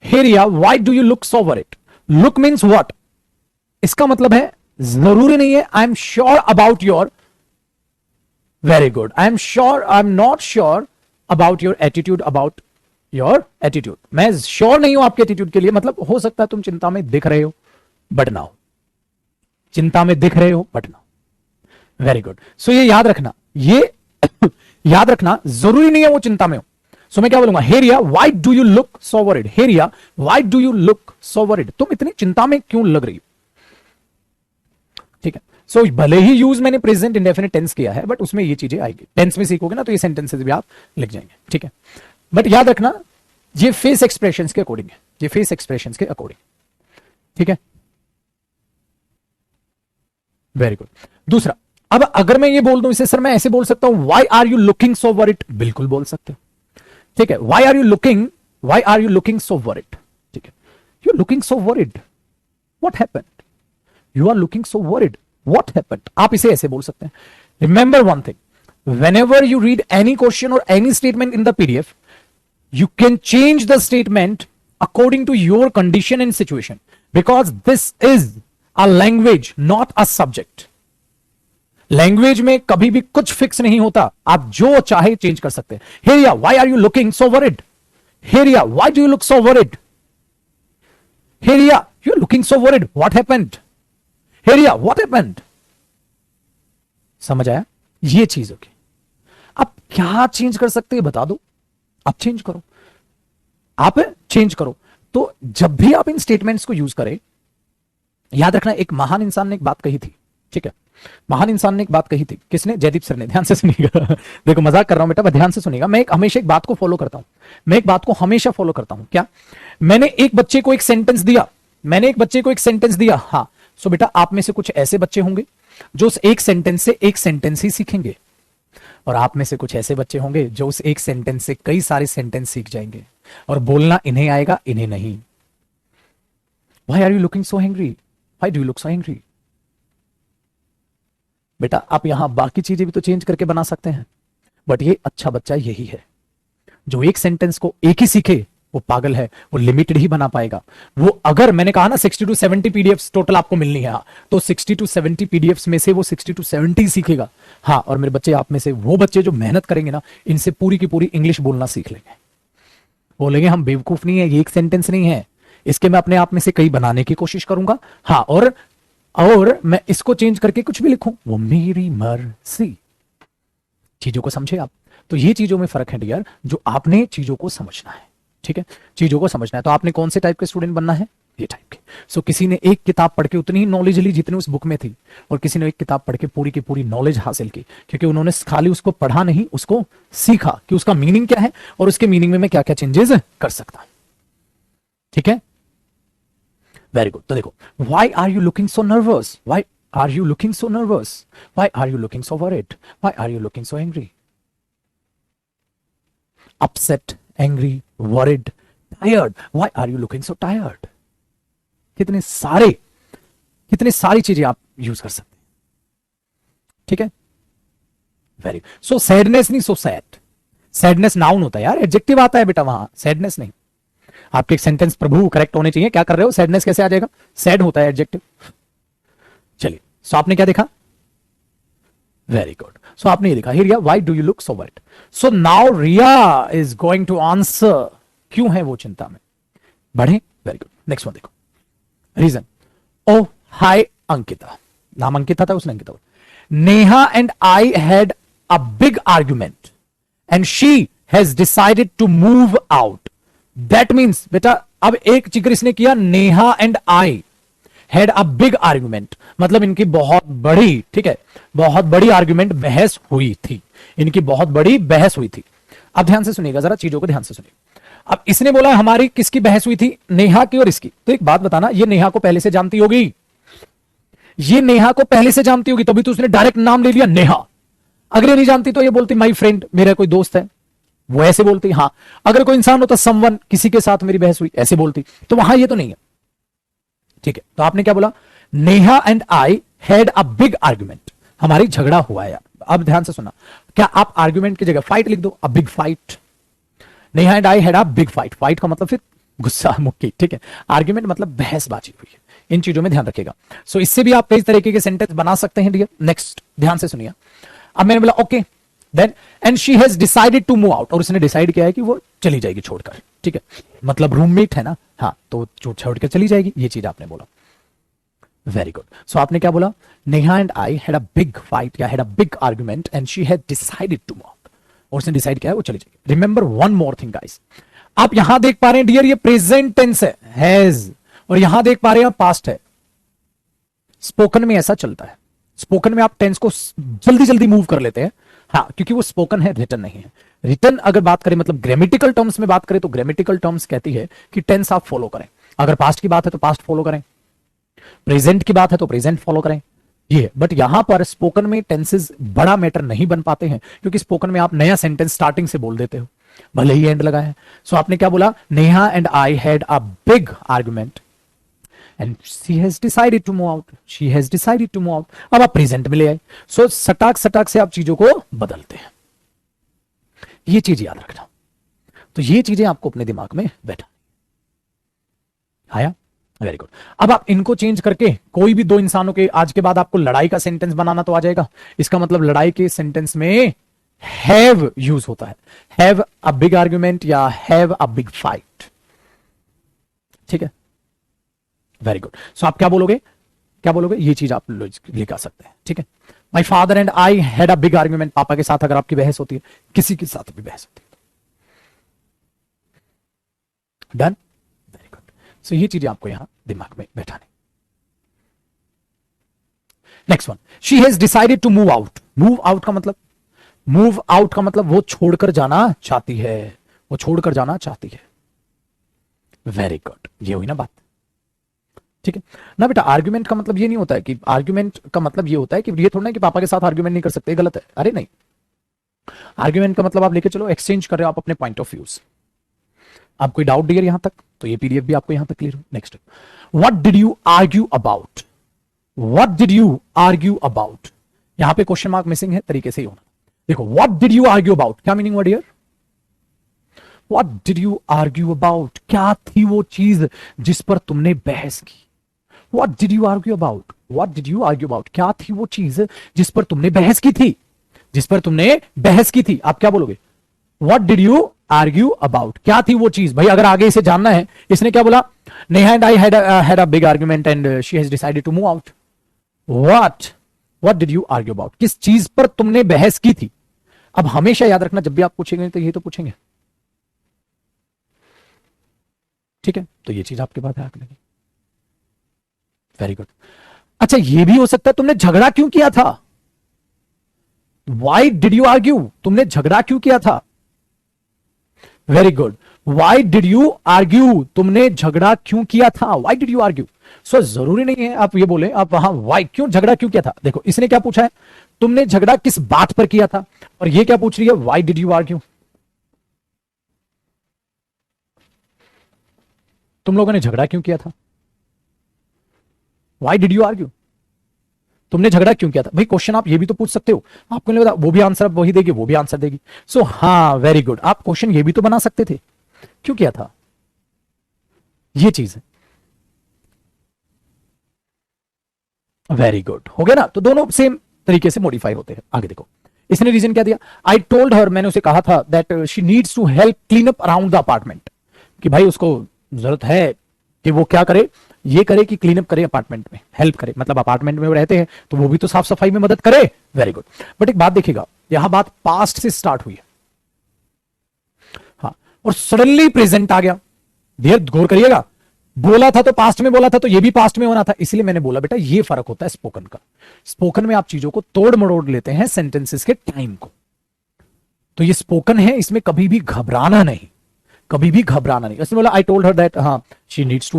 हेरिया, why do you look so worried? Look means what? इसका मतलब है जरूरी नहीं है I am sure about your, very good, I am sure, I am not sure about your attitude, about your attitude. मैं sure नहीं हूं आपके एटीट्यूड के लिए, मतलब हो सकता है तुम चिंता में दिख रहे हो बट ना हो, चिंता में दिख रहे हो बट ना. Very good. सो ये याद रखना, ये याद रखना, जरूरी नहीं है वो चिंता में हो. सो मैं क्या बोलूंगा, हेरिया why do you look so worried? हेरिया why do you look so worried? तुम इतनी चिंता में क्यों लग रही हो? ठीक है. सो भले ही यूज मैंने प्रेजेंट इंडेफिनिट टेंस किया है, बट उसमें ये चीजें आएगी. टेंस में सीखोगे ना तो ये सेंटेंसेस भी आप लिख जाएंगे. ठीक है. बट याद रखना ये फेस एक्सप्रेशंस के अकॉर्डिंग है, ये फेस एक्सप्रेशंस के अकॉर्डिंग. ठीक है. Very good. दूसरा, अब अगर मैं ये बोल दूं इसे, सर मैं ऐसे बोल सकता हूं why are you looking so worried? बिल्कुल बोल सकते हो. ठीक है. Why are you looking so worried? ठीक है. You are looking so worried, what happened? You are looking so worried, what happened? आप इसे ऐसे बोल सकते हैं. Remember one thing, whenever you read any question or any statement in the PDF, you can change the statement according to your condition and situation, because this is a language, not a subject. Language में कभी भी कुछ fix नहीं होता, आप जो चाहे change कर सकते हैं. हेरिया why are you looking so worried? हेरिया why do you look so worried? हेरिया you are looking so worried, what happened? हेरिया व्हाट हैपेंड? समझ आया? ये चीज होगी. आप क्या चेंज कर सकते हैं बता दो, आप चेंज करो, आप चेंज करो. तो जब भी आप इन स्टेटमेंट्स को यूज करें, याद रखना एक महान इंसान ने एक बात कही थी. ठीक है. महान इंसान ने एक बात कही थी. किसने? जयदीप सर ने. ध्यान से सुनिएगा. देखो मजाक कर रहा हूं बेटा, ध्यान से सुनिएगा. मैं हमेशा एक बात को फॉलो करता हूं, मैं एक बात को हमेशा फॉलो करता हूं. क्या? मैंने एक बच्चे को एक सेंटेंस दिया, हाँ. सो बेटा आप में से कुछ ऐसे बच्चे होंगे जो उस एक सेंटेंस से एक सेंटेंस ही सीखेंगे, और आप में से कुछ ऐसे बच्चे होंगे जो उस एक सेंटेंस से कई सारे सेंटेंस सीख जाएंगे, और बोलना इन्हें आएगा, इन्हें नहीं. Why are you looking so angry? Why do you look so angry? बेटा आप यहां बाकी चीजें भी तो चेंज करके बना सकते हैं, बट ये अच्छा बच्चा यही है जो एक सेंटेंस को एक ही सीखे. वो पागल है, वो लिमिटेड ही बना पाएगा. वो अगर मैंने कहा ना 60 to 70 पीडीएफ्स टोटल आपको मिलनी है, तो 60 to 70 पीडीएफ्स में से वो 60 to 70 सीखेगा. हाँ, और मेरे बच्चे आप में से वो बच्चे जो मेहनत करेंगे ना, इनसे पूरी की पूरी इंग्लिश बोलना सीख लेंगे. बोलेंगे हम बेवकूफ नहीं है, ये एक सेंटेंस नहीं है, इसके मैं अपने आप में से कई बनाने की कोशिश करूंगा. हाँ, और मैं इसको चेंज करके कुछ भी लिखूं, वो मेरी मर्जी. चीजों को समझे आप? तो ये चीजों में फर्क है डियर, जो आपने चीजों को समझना है. ठीक है, चीजों को समझना है. तो आपने कौन से टाइप के स्टूडेंट बनना है? ये टाइप के. सो किसी ने एक किताब पढ़ के उतनी ही नॉलेज ली जितनी उस बुक में थी, और किसी ने एक किताब पढ़ के पूरी की पूरी नॉलेज हासिल की, क्योंकि उन्होंने खाली उसको पढ़ा नहीं, उसको सीखा कि उसका मीनिंग क्या है और उसके मीनिंग में मैं क्या क्या चेंजेस कर सकता हूं. ठीक है. Very good. तो देखो, why are you looking so nervous? Why are you looking so nervous? Why are you looking so worried? Why are you looking so angry? Upset, angry, worried, tired. Why are you looking so tired? कितनी सारी चीजें आप use कर सकते हैं. ठीक है. Very. सो sadness नहीं, सो सैड. सैडनेस नाउन होता है यार, एडजेक्टिव आता है बेटा वहां, सैडनेस नहीं. आपके एक सेंटेंस प्रभु करेक्ट होने चाहिए. क्या कर रहे हो? सैडनेस कैसे आ जाएगा? सैड होता है एडजेक्टिव. चलिए, सो आपने क्या देखा? Very good. सो आपने ये देखा, here why do you look so worried? So now Riya is going to answer क्यों है वो चिंता में. बढ़े. Very good. नेक्स्ट वन देखो. रीजन. Oh hi Ankita. नाम अंकिता था, उसने Ankita. Neha and I had a big argument and she has decided to move out. That means बेटा अब एक जिक्र इसने किया, Neha and I had a big argument, मतलब इनकी बहुत बड़ी, ठीक है, बहुत बड़ी आर्ग्यूमेंट, बहस हुई थी. इनकी बहुत बड़ी बहस हुई थी. अब ध्यान से सुनिएगा जरा, चीजों को ध्यान से सुनिए. अब इसने बोला हमारी किसकी बहस हुई थी? नेहा की और इसकी. तो एक बात बताना, ये नेहा को पहले से जानती होगी, ये नेहा को पहले से जानती होगी, तभी तो उसने डायरेक्ट नाम ले लिया नेहा. अगर ये नहीं जानती तो ये बोलती माई फ्रेंड, मेरा कोई दोस्त है, वो ऐसे बोलती. हाँ, अगर कोई इंसान होता समवन, किसी के साथ मेरी बहस हुई, ऐसे बोलती. तो वहां ये तो नहीं है. ठीक है. तो आपने क्या बोला? Neha and I had a big argument, हमारी झगड़ा हुआ है. अब ध्यान से सुना, क्या आप आर्ग्यूमेंट की जगह फाइट लिख दो? अ big fight. Neha and I had a big fight, fight का मतलब फिर गुस्सा मुक्की, ठीक है। आर्ग्यूमेंट मतलब बहसबाजी हुई है, इन चीजों में ध्यान रखिएगा। सो इससे भी आप कई तरीके के सेंटेंस बना सकते हैं डियर। नेक्स्ट ध्यान से सुनिए, अब मैंने बोला okay then and she has decided to move out, और उसने डिसाइड किया है कि वो चली जाएगी छोड़कर, ठीक है, मतलब रूममेट है ना, हाँ, तो छोड़कर चली जाएगी, ये चीज आपने बोला। Very good. सो आपने क्या बोला, Neha and I had a big fight या had a big argument and she had decided to move out, और उसने डिसाइड किया है वो चली जाएगी। Remember one more thing guys, आप यहां देख पा रहे हैं डियर ये प्रेजेंट टेंस है, हैज, और यहां देख पा रहे हैं पास्ट है। स्पोकन में ऐसा चलता है, स्पोकन में आप टेंस को जल्दी जल्दी मूव कर लेते हैं, हाँ, क्योंकि वो स्पोकन है, रिटन नहीं है। रिटन अगर बात करें मतलब ग्रामेटिकल टर्म्स में बात करें तो ग्रामेटिकल टर्म्स कहती है कि टेंस आप फॉलो करें, अगर पास्ट की बात है तो पास्ट फॉलो करें, प्रेजेंट की बात है तो प्रेजेंट फॉलो करें, ये है। बट यहां पर स्पोकन में टेंसेस बड़ा मैटर नहीं बन पाते हैं, क्योंकि स्पोकन में आप नया सेंटेंस स्टार्टिंग से बोल देते हो, भले ही एंड लगा है। सो आपने क्या बोला, Neha and I had a big argument and she has decided to move out, she has decided to move out. अब आप प्रेजेंट में ले आए, सो सटाक सटाक से आप चीजों को बदलते हैं, ये चीज याद रखना। तो ये चीजें आपको अपने दिमाग में बैठा आया, वेरी गुड। अब आप इनको चेंज करके कोई भी दो इंसानों के, आज के बाद आपको लड़ाई का सेंटेंस बनाना तो आ जाएगा। इसका मतलब लड़ाई के सेंटेंस में हैव यूज होता है, हैव अ बिग आर्ग्यूमेंट या हैव अ बिग फाइट, ठीक है, वेरी गुड। सो आप क्या बोलोगे, क्या बोलोगे, ये चीज आप लिखा सकते हैं, ठीक है। My father and I had a big argument, पापा के साथ अगर आपकी बहस होती है, किसी के साथ भी बहस होती है, डन, वेरी गुड। सो ये चीजें आपको यहां दिमाग में बैठाने। Next one, she has decided to move out. Move out का मतलब, मूव आउट का मतलब वो छोड़कर जाना चाहती है, वो छोड़कर जाना चाहती है, वेरी गुड, ये हुई ना बात, ठीक है ना बेटा। आर्गुमेंट का मतलब ये नहीं होता है कि, आर्गुमेंट का मतलब ये होता है कि ये थोड़ा ना कि पापा के साथ आर्गुमेंट नहीं कर सकते, गलत है, अरे नहीं। आर्गुमेंट का मतलब आप लेके चलो, एक्सचेंज कर रहे हो आप अपने पॉइंट ऑफ व्यूज। आप कोई डाउट डियर यहां तक, तो ये पीडीएफ भी आपको यहां तक क्लियर हो। Next, what did you argue about, what did you argue about, यहां पे क्वेश्चन मार्क मिसिंग है, तरीके से ही होना। देखो, what did you argue about, क्या meaning word dear, what did you argue about, क्या थी वो चीज जिस पर तुमने बहस की। What did you argue about? What did you argue about? क्या थी वो चीज जिस पर तुमने बहस की थी, जिस पर तुमने बहस की थी। आप क्या बोलोगे, What did you argue about? क्या थी वो चीज। भाई अगर आगे इसे जानना है, इसने क्या बोला, Neha and I had a big argument and she has decided to move out. What did you argue about? किस चीज पर तुमने बहस की थी। अब हमेशा याद रखना, जब भी आप पूछेंगे तो ये तो पूछेंगे, ठीक है, तो ये चीज आपके पास है लगी, वेरी गुड। अच्छा, ये भी हो सकता है तुमने झगड़ा क्यों किया था, वाई डिड यू आर्ग्यू, तुमने झगड़ा क्यों किया था, very good. Why did you argue, तुमने झगड़ा क्यों किया था, वाई डिड यू आर्ग्यू। सो जरूरी नहीं है आप ये बोले, आप वहां वाई, क्यों झगड़ा क्यों किया था। देखो इसने क्या पूछा है, तुमने झगड़ा किस बात पर किया था, और ये क्या पूछ रही है, वाई डिड यू आर्ग्यू। तुम लोगों ने झगड़ा क्यों किया था, वाई डिड यू आर्ग्यू, तुमने झगड़ा क्यों किया था। भाई क्वेश्चन आप ये भी तो पूछ सकते हो, आपको नहीं पता, वो भी आंसर वही देगी, वो भी आंसर देगी। सो हाँ, वेरी गुड, आप क्वेश्चन ये भी तो बना सकते थे, क्यों किया था, ये चीज है, वेरी गुड, हो गया ना। तो दोनों सेम तरीके से मॉडिफाई होते हैं। आगे देखो, इसने रीजन क्या दिया, आई टोल्ड हर, मैंने उसे कहा था, that she needs to help clean up around the apartment, कि भाई उसको जरूरत है कि वो क्या करे, ये करे कि क्लीन अप करे, अपार्टमेंट में हेल्प करे, मतलब अपार्टमेंट में वो रहते हैं तो वो भी तो साफ सफाई में मदद करे, वेरी गुड। बट एक बात देखिएगा, यहां बात पास्ट से स्टार्ट हुई है, हाँ, और सडनली प्रेजेंट आ गया, देर गौर करिएगा, बोला था तो पास्ट में बोला था, तो ये भी पास्ट में होना था, इसलिए मैंने बोला बेटा ये फर्क होता है स्पोकन का। स्पोकन में आप चीजों को तोड़ मरोड़ लेते हैं सेंटेंसेस के टाइम को, तो ये स्पोकन है, इसमें कभी भी घबराना नहीं, कभी भी घबराना नहीं। इसने बोला आई टोल्ड हर दैट, हाँ, she needs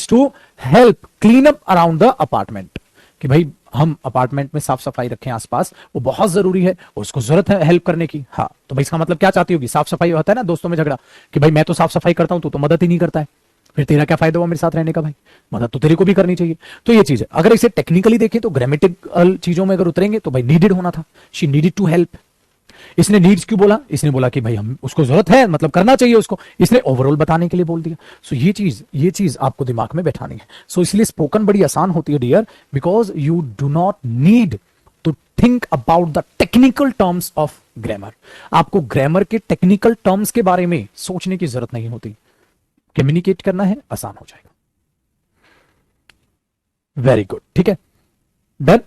to help clean up around the apartment, कि भाई हम अपार्टमेंट में साफ सफाई रखें आसपास, वो बहुत जरूरी है और उसको जरूरत है हेल्प करने की। हाँ, तो भाई इसका मतलब क्या चाहती होगी, साफ सफाई होता है ना दोस्तों में झगड़ा, कि भाई मैं तो साफ सफाई करता हूं, तू तो मदद ही नहीं करता है, फिर तेरा क्या फायदा हुआ मेरे साथ रहने का, भाई मदद तो तेरे को भी करनी चाहिए। तो ये चीज है, अगर इसे टेक्निकली देखें तो ग्रामेटिकल चीजों में अगर उतरेंगे तो भाई नीडेड होना था, शी नीडेड टू हेल्प, इसने नीड्स क्यों बोला? इसने बोला कि भाई हम उसको जरूरत है, मतलब करना चाहिए उसको, इसने ओवरऑल बताने के लिए बोल दिया। सो ये चीज आपको दिमाग में बैठानी है। सो इसलिए स्पोकन बड़ी आसान होती है dear, because you do not need to think about the technical terms of grammar. आपको ग्रामर के टेक्निकल टर्म्स के बारे में सोचने की जरूरत नहीं होती। कम्युनिकेट करना है, आसान हो जाएगा। वेरी गुड, ठीक है, डन।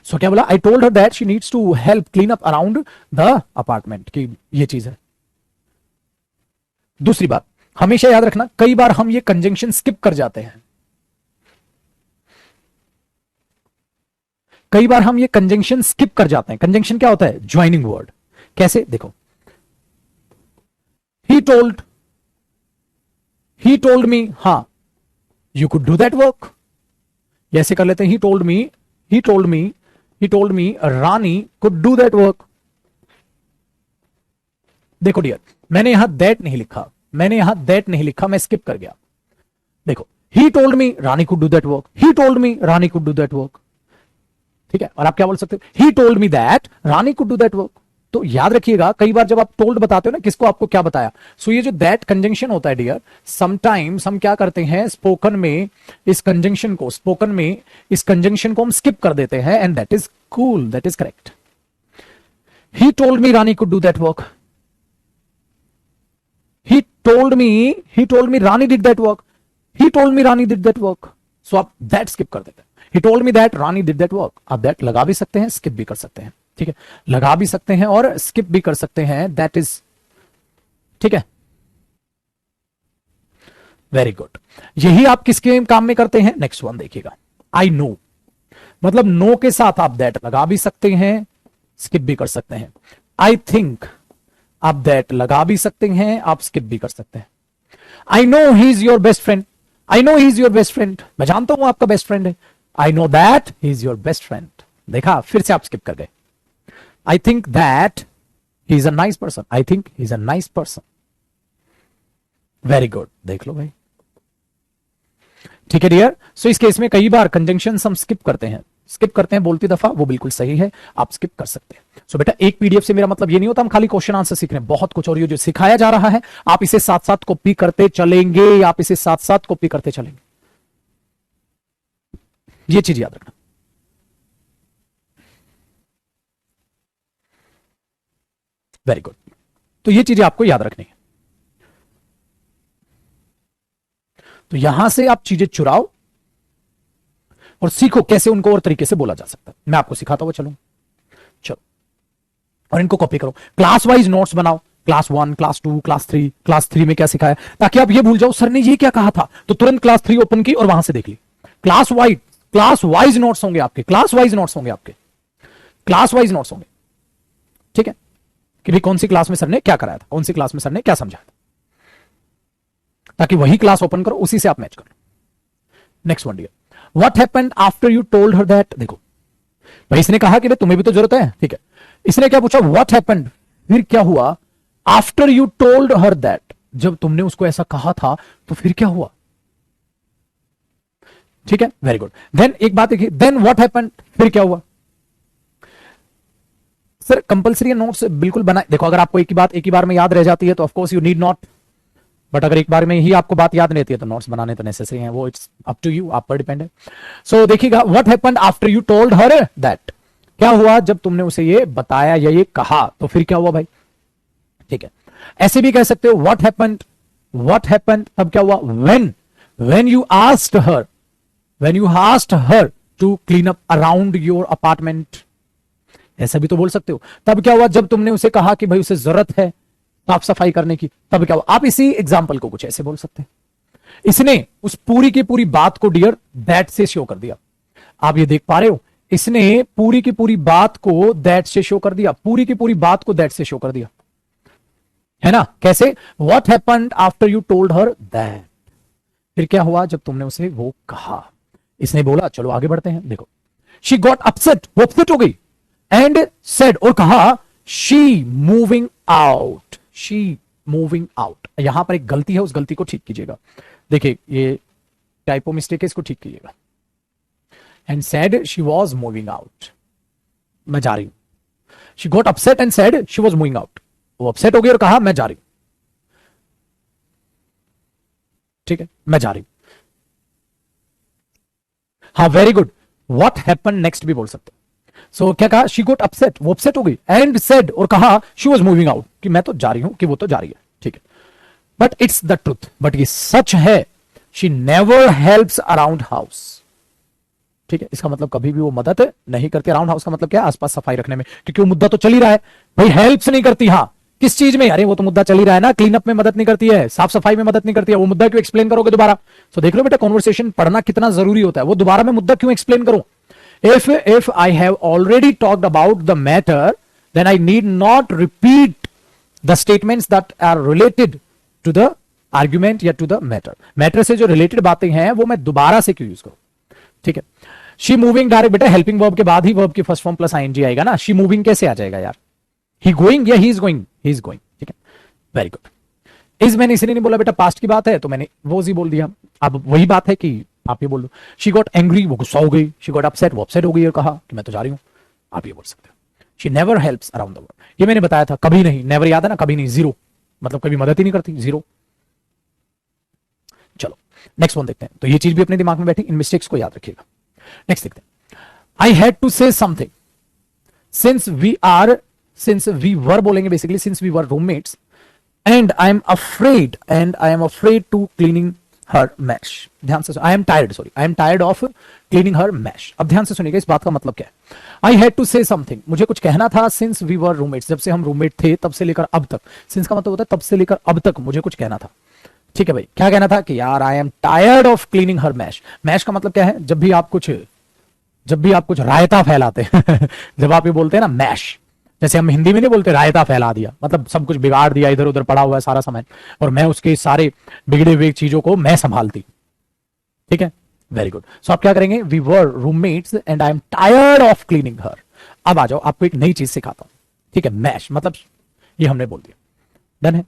सो क्या बोला? I told her that she needs to help clean up around the apartment, की ये चीज है। दूसरी बात हमेशा याद रखना, कई बार हम ये कंजंक्शन स्किप कर जाते हैं। कई बार हम ये कंजंक्शन स्किप कर जाते हैं। कंजंक्शन क्या होता है? Joining word. कैसे? देखो, ही टोल्ड मी, हां you could do that work. ऐसे कर लेते हैं, he told me Rani could do that work. देखो डियर, मैंने यहां दैट नहीं लिखा, मैं स्किप कर गया। देखो, ही told me Rani could do that work, he told me Rani could do that work, ठीक है। और आप क्या बोल सकते हो? ही told me that Rani could do that work. तो याद रखिएगा, कई बार जब आप टोल्ड बताते हो ना, किसको, आपको क्या बताया। सो ये जो दैट कंजंक्शन होता है डियर, समटाइम्स हम क्या करते हैं, स्पोकन में इस कंजंक्शन को हम स्किप कर देते हैं, and that is cool, that is correct. He told me Rani could do that work, he told me Rani did that work, he told me Rani did that work. So आप दैट स्किप कर देते हैं। He told me that Rani did that work. आप that लगा भी सकते हैं, skip भी कर सकते हैं, ठीक है। लगा भी सकते हैं और स्किप भी कर सकते हैं, दैट इज, ठीक है। Very good. यही आप किसके काम में करते हैं? नेक्स्ट वन देखिएगा, आई नो। मतलब नो के साथ आप दैट लगा भी सकते हैं, स्किप भी कर सकते हैं। आई थिंक, आप दैट लगा भी सकते हैं, आप स्किप भी कर सकते हैं। I know he is your best friend, I know he is your best friend, मैं जानता हूं आपका बेस्ट फ्रेंड है। I know that he is your best friend. देखा, फिर से आप स्किप कर गए। I think that he is a nice person. I think he is a nice person. Very good. देख लो भाई, ठीक है डियर। सो इस केस में कई बार कंजंक्शन हम स्किप करते हैं बोलती दफा, वो बिल्कुल सही है, आप स्किप कर सकते हैं। सो बेटा, एक पीडीएफ से मेरा मतलब ये नहीं होता हम खाली क्वेश्चन आंसर सीख रहे हैं, बहुत कुछ और ये जो सिखाया जा रहा है आप इसे साथ साथ कॉपी करते चलेंगे, ये चीज याद रखना। Very good. तो ये चीजें आपको याद रखनी है। तो यहां से आप चीजें चुराओ और सीखो कैसे उनको और तरीके से बोला जा सकता है। मैं आपको सिखाता हुआ चलो, और इनको कॉपी करो। क्लास वाइज नोट्स बनाओ, क्लास 1, क्लास 2, क्लास 3 में क्या सिखाया, ताकि आप ये भूल जाओ सर ने ये क्या कहा था, तो तुरंत क्लास 3 ओपन की और वहां से देख ली। क्लास वाइज नोट्स होंगे आपके, क्लास वाइज नोट्स होंगे, ठीक है, कि भाई कौन सी क्लास में सर ने क्या कराया था, कौन सी क्लास में सर ने क्या समझाया था, ताकि वही क्लास ओपन करो, उसी से आप मैच करो। Next one dear, what happened after you told her that. देखो भाई, इसने कहा कि भाई तुम्हें भी तो जरूरत है, ठीक है। इसने क्या पूछा? व्हाट हैपेंड, फिर क्या हुआ? After you told her that, जब तुमने उसको ऐसा कहा था तो फिर क्या हुआ, ठीक है। Very good. देन एक बात देखिए, देन व्हाट हैपेंड, फिर क्या हुआ। सर कंपलसरी नोट्स बिल्कुल बनाए। देखो, अगर आपको एक ही बार में याद रह जाती है तो of course you need not, but अगर एक बार में ही आपको बात याद नहीं रहती है तो नोट्स बनाने तो नेसेसरी हैं, वो इट्स अप टू यू, आप पर डिपेंड है। सो देखिएगा, what happened after you told her that, क्या हुआ जब तुमने उसे ये बताया या ये कहा, तो फिर क्या हुआ भाई, ठीक है। ऐसे भी कह सकते हो व्हाट हैपेंड, तब क्या हुआ, when you asked her to clean up around your apartment, ऐसा भी तो बोल सकते हो। तब क्या हुआ जब तुमने उसे कहा कि भाई उसे जरूरत है साफ सफाई करने की, तब क्या हुआ। आप इसी एग्जाम्पल को कुछ ऐसे बोल सकते हैं। इसने उस पूरी की पूरी बात को डियर दैट से शो कर दिया। आप ये देख पा रहे हो, इसने पूरी की पूरी बात को दैट से शो कर दिया, पूरी की पूरी बात को दैट से शो कर दिया, है ना। कैसे? What happened after you told her that, फिर क्या हुआ जब तुमने उसे वो कहा। इसने बोला, चलो आगे बढ़ते हैं। देखो, शी गॉट अपसेट, वो अपसेट हो गई, एंड सेड, और कहा, शी मूविंग आउट। यहां पर एक गलती है, उस गलती को ठीक कीजिएगा। देखिए, ये टाइपो मिस्टेक है, इसको ठीक कीजिएगा। And said she was moving out, मैं जा रही हूं. She got upset and said she was moving out. वो अपसेट हो गई और कहा मैं जा रही हूं. ठीक है, मैं जा रही हूं. हाँ, very good. What happen next भी बोल सकते. सो क्या कहा, शी गॉट अपसेट, वो अपसेट हो गई, एंड सेड और कहा शी वॉज मूविंग आउट, कि मैं तो जा रही हूं, कि वो तो जा रही है. ठीक है, but it's the truth, but ये सच है. She never helps around house. ठीक है, इसका मतलब कभी भी वो मदद नहीं करती. अराउंड हाउस का मतलब क्या है, आसपास सफाई रखने में, क्योंकि वो मुद्दा तो चल ही रहा है भाई. हेल्प्स नहीं करती. हाँ, किस चीज में, अरे वो तो मुद्दा चल ही रहा है ना, क्लीन अप में मदद नहीं करती है, साफ सफाई में मदद नहीं करती है, वो मुद्दा क्यों एक्सप्लेन करोगे दोबारा. तो देख लो बेटा, कॉन्वर्सेशन पढ़ना कितना जरूरी होता है. वो दोबारा मैं मुद्दा क्यों एक्सप्लेन करूं. if I have already talked about the matter, then I need not repeat the statements that are related to the argument या to the matter. मैटर से जो रिलेटेड बातें हैं वो मैं दोबारा से क्यों यूज करूं. ठीक है, शी मूविंग डायरेक्ट बेटा हेल्पिंग वर्ब के बाद ही वर्ब की फर्स्ट फॉर्म प्लस आईएनजी आएगा ना. शी मूविंग कैसे आ जाएगा यार. ही गोइंग या he is going, he is going. ठीक है, वेरी गुड. इज मैंने इसलिए नहीं बोला बेटा, पास्ट की बात है तो मैंने वो ही बोल दिया. अब वही बात है कि आप ये बोल दो. शी गॉट एंग्री, वो गुस्सा हो गई. शी गॉट अपसेट, वो अपसेट हो गई और कहा कि मैं तो जा रही हूं. आप ये बोल सकते हो. She never helps around the world, ये मैंने बताया था, कभी नहीं. नेवर याद है ना, कभी नहीं, जीरो, मतलब कभी मदद ही नहीं करती, जीरो. चलो नेक्स्ट वन देखते हैं. तो ये चीज भी अपने दिमाग में बैठी, इन मिस्टेक्स को याद रखिएगा. नेक्स्ट देखते हैं. I had to say something since we were बोलेंगे basically, since we were roommates, and I am afraid to cleaning her mess. ध्यान से, I am tired of cleaning her mess. अब ध्यान से सुनिएगा, इस बात का मतलब क्या है. I had to say something, मुझे कुछ कहना था. सिंस वी वर रूममेट्स, जब से हम रूममेट थे तब से लेकर अब तक. सिंस का मतलब होता है तब से लेकर अब तक मुझे कुछ कहना था. ठीक है भाई, क्या कहना था कि यार I am tired of cleaning her mess. Mess का मतलब क्या है, जब भी आप कुछ रायता फैलाते हैं जब आप ये बोलते हैं ना मैश, जैसे हम हिंदी में नहीं बोलते रायता फैला दिया, मतलब सब कुछ बिगाड़ दिया, इधर उधर पड़ा हुआ है सारा सामान, और मैं उसके सारे बिगड़े हुए चीजों को मैं संभालती. ठीक है, वेरी गुड. सो आप क्या करेंगे, we were roommates and I am tired of cleaning her. अब आ जाओ, आपको एक नई चीज सिखाता हूं. ठीक है, मैश मतलब ये हमने बोल दिया, डन है.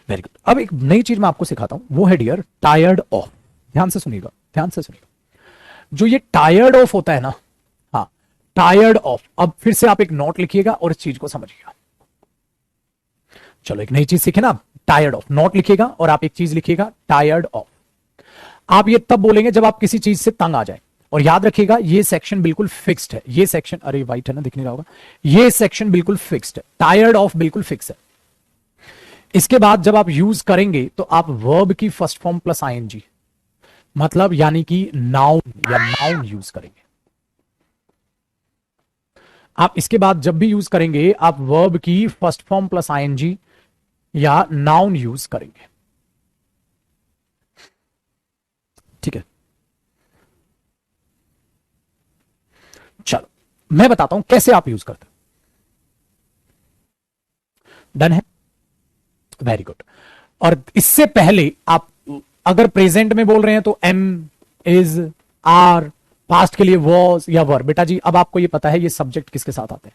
Very good. अब एक नई चीज मैं आपको सिखाता हूं, वो है डियर टायर्ड ऑफ. ध्यान से सुनिएगा, ध्यान से सुनिएगा. जो ये टायर्ड ऑफ होता है ना, हाँ, टायर्ड ऑफ. अब फिर से आप एक नोट लिखिएगा और इस चीज को समझिएगा. चलो एक नई चीज सीखे ना, टायर्ड ऑफ. नोट लिखिएगा और आप एक चीज लिखिएगा, टायर्ड ऑफ. आप ये तब बोलेंगे जब आप किसी चीज से तंग आ जाए. और याद रखिएगा, ये सेक्शन बिल्कुल फिक्स्ड है. ये सेक्शन, अरे वाइट है ना, दिख नहीं रहा होगा. ये सेक्शन बिल्कुल फिक्स्ड है. टायर्ड ऑफ बिल्कुल फिक्स है. इसके बाद जब आप यूज करेंगे तो आप वर्ब की फर्स्ट फॉर्म प्लस आईएनजी, मतलब यानी कि नाउन या नाउन यूज करेंगे. आप इसके बाद जब भी यूज करेंगे आप वर्ब की फर्स्ट फॉर्म प्लस आईएनजी या नाउन यूज करेंगे. ठीक है, चलो मैं बताता हूं कैसे आप यूज करते हैं. डन है, वेरी गुड. और इससे पहले आप अगर प्रेजेंट में बोल रहे हैं तो एम, इज, आर, पास्ट के लिए वॉज या वर. बेटा जी अब आपको ये पता है ये सब्जेक्ट किसके साथ आते हैं,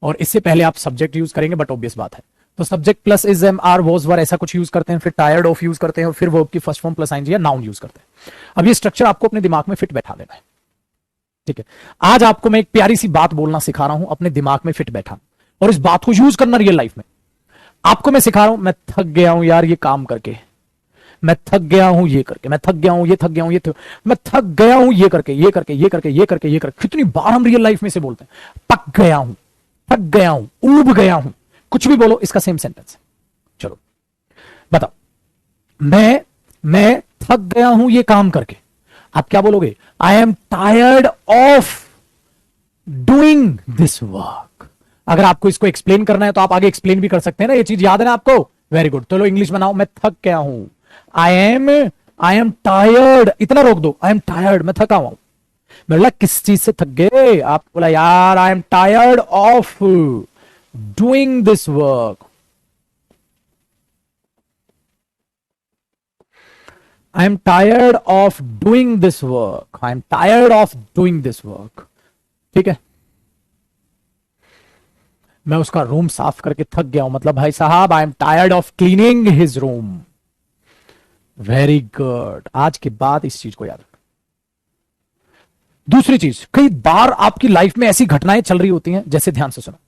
और इससे पहले आप सब्जेक्ट यूज करेंगे, बट ऑब्वियस बात है. तो subject plus is, am, are, was, were ऐसा कुछ यूज करते हैं, फिर टायर्ड ऑफ यूज करते हैं, और फिर वर्ब की फर्स्ट फॉर्म प्लस आईएनजी या नाउन यूज करते हैं. अब ये स्ट्रक्चर आपको अपने दिमाग में फिट बैठा देना है. ठीक है, आज आपको मैं एक प्यारी सी बात बोलना सिखा रहा हूं, अपने दिमाग में फिट बैठा, और इस बात को यूज करना रियल लाइफ में. आपको मैं सिखा रहा हूं, मैं थक गया हूं यार ये काम करके, मैं थक गया हूं ये करके, मैं थक गया हूं ये, थक गया हूं ये, मैं थक गया हूं ये करके, ये करके, ये करके, ये करके, ये करके. कितनी बार हम रियल लाइफ में से बोलते हैं, पक गया हूं, थक गया हूं, ऊब गया हूं. कुछ भी बोलो, इसका सेम सेंटेंस है. चलो बताओ, मैं थक गया हूं ये काम करके. आप क्या बोलोगे, आई am tired of doing this work. अगर आपको इसको एक्सप्लेन करना है तो आप आगे एक्सप्लेन भी कर सकते हैं ना. ये चीज याद है ना आपको, वेरी गुड. तो लो इंग्लिश बनाओ, मैं थक गया हूं, आई एम टायर्ड. इतना रोक दो, आई एम टायर्ड, मैं थका हुआ हूं. मैं बोला किस चीज से थक गए, आप बोला यार I am tired of doing this work. I am tired of doing this work, I am tired of doing this work. ठीक है, मैं उसका रूम साफ करके थक गया हूं, मतलब भाई साहब आई am tired of cleaning his room. Very good. आज के बाद इस चीज को याद रखना. दूसरी चीज, कई बार आपकी लाइफ में ऐसी घटनाएं चल रही होती हैं, जैसे ध्यान से सुनो,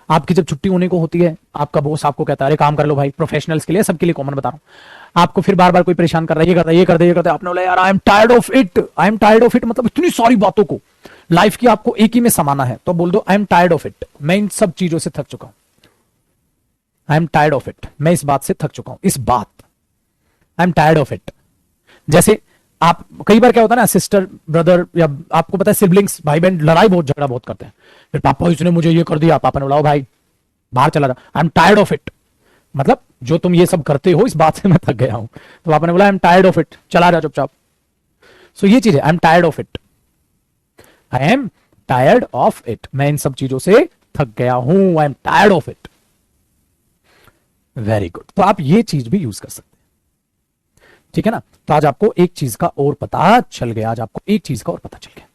आपकी जब छुट्टी होने को होती है, आपका बॉस आपको कहता है अरे काम कर लो भाई, प्रोफेशनल्स के लिए, सबके लिए कॉमन बता रहा हूं, आपको फिर बार बार कोई परेशान कर रहा है, ये करता है, ये कर दे, ये करता है, आपने बोला यार I am tired of it, I am tired of it, मतलब इतनी सारी बातों को लाइफ की आपको एक ही में समाना है, तो बोल दो आई एम टायर्ड ऑफ इट, मैं इन सब चीजों से थक चुका हूं, I am tired of it, मैं इस बात से थक चुका हूं, इस बात, आई एम टायर्ड ऑफ इट। जैसे आप, कई बार क्या होता है ना, सिस्टर ब्रदर या आपको पता है सिबलिंग्स, भाई बहन लड़ाई बहुत, झगड़ा बहुत करते हैं, फिर पापा इसने मुझे ये कर दिया, पापा ने बोला भाई बाहर चला रहा, आई एम टायर्ड ऑफ इट, मतलब जो तुम ये सब करते हो इस बात से मैं थक गया हूं, तो पापा ने बोला आई एम टायर्ड ऑफ इट, चला रहा चुपचाप। सो ये चीज है, आई am tired of it, I am tired of it, मैं इन सब चीजों से थक गया हूं, I am tired of it. Very good, तो आप ये चीज भी यूज कर सकते हैं, ठीक है ना। तो आज आपको एक चीज का और पता चल गया, आज आपको एक चीज का और पता चल गया,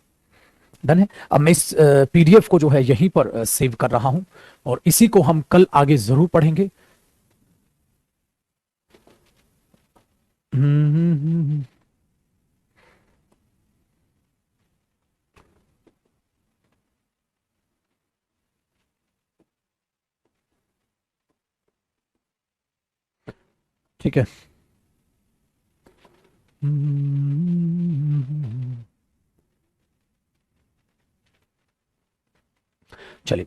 डन है। अब मैं इस पीडीएफ को जो है यहीं पर सेव कर रहा हूं, और इसी को हम कल आगे जरूर पढ़ेंगे। ठीक है। चलिए।